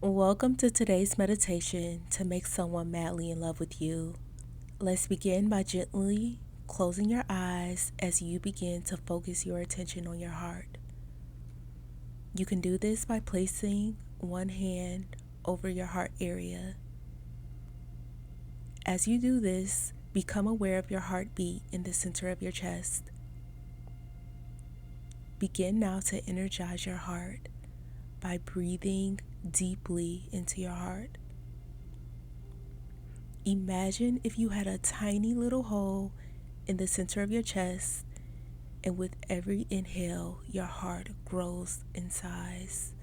Welcome to today's meditation to make someone madly in love with you. Let's begin by gently closing your eyes as you begin to focus your attention on your heart. You can do this by placing one hand over your heart area. As you do this, become aware of your heartbeat in the center of your chest. Begin now to energize your heart by breathing deeply into your heart. Imagine if you had a tiny little hole in the center of your chest, and with every inhale, your heart grows in size.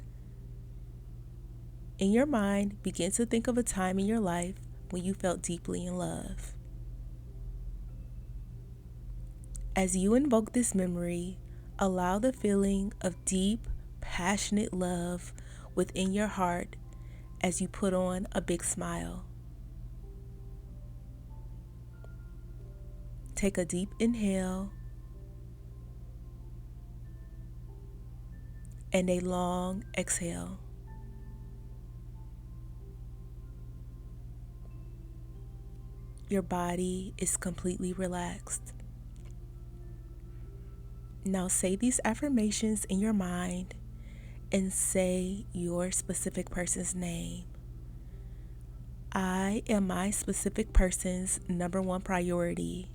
In your mind, begin to think of a time in your life when you felt deeply in love. As you invoke this memory, allow the feeling of deep, passionate love within your heart as you put on a big smile. Take a deep inhale and a long exhale. Your body is completely relaxed. Now say these affirmations in your mind and say your specific person's name. I am my specific person's number one priority.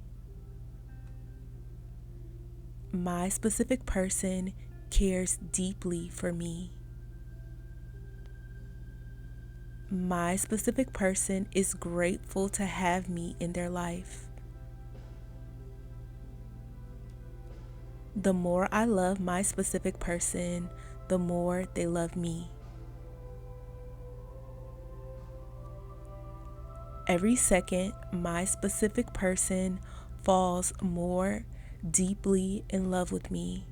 My specific person cares deeply for me. My specific person is grateful to have me in their life. The more I love my specific person, the more they love me. Every second, my specific person falls more deeply in love with me.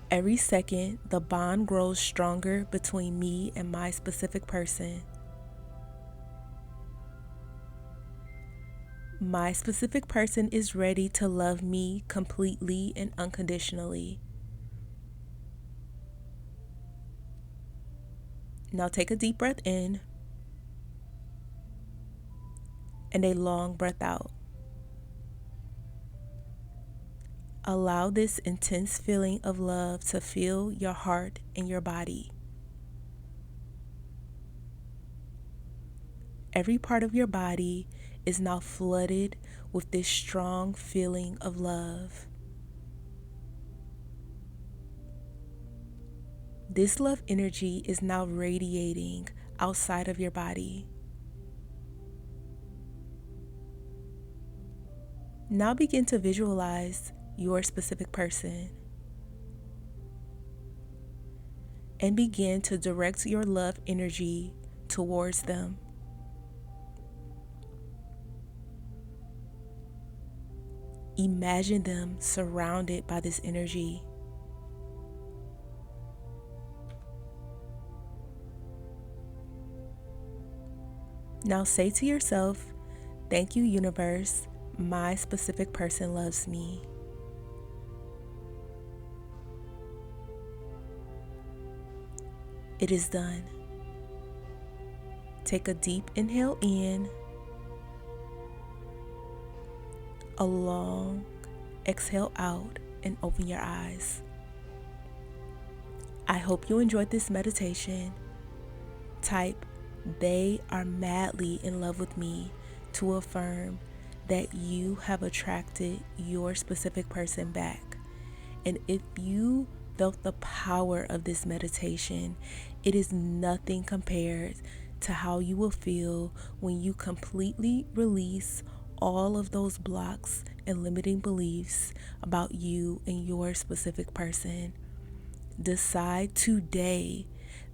Every second, the bond grows stronger between me and my specific person. My specific person is ready to love me completely and unconditionally. Now take a deep breath in and a long breath out. Allow this intense feeling of love to fill your heart and your body. Every part of your body is now flooded with this strong feeling of love. This love energy is now radiating outside of your body. Now begin to visualize your specific person and begin to direct your love energy towards them. Imagine them surrounded by this energy. Now say to yourself, "Thank you, universe. My specific person loves me." It is done. Take a deep inhale in, a long exhale out, and open your eyes. I hope you enjoyed this meditation. Type, "They are madly in love with me," to affirm that you have attracted your specific person back. And if you felt the power of this meditation, it is nothing compared to how you will feel when you completely release all of those blocks and limiting beliefs about you and your specific person. Decide today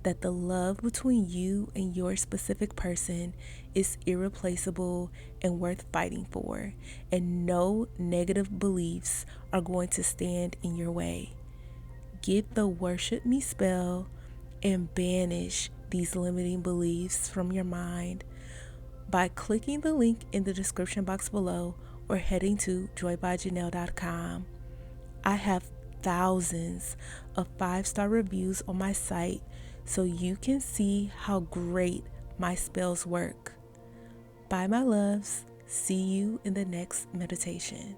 that the love between you and your specific person is irreplaceable and worth fighting for, and no negative beliefs are going to stand in your way. Get the worship me spell and banish these limiting beliefs from your mind by clicking the link in the description box below or heading to joybyjanell.com. I have thousands of 5-star reviews on my site so you can see how great my spells work. Bye, my loves. See you in the next meditation.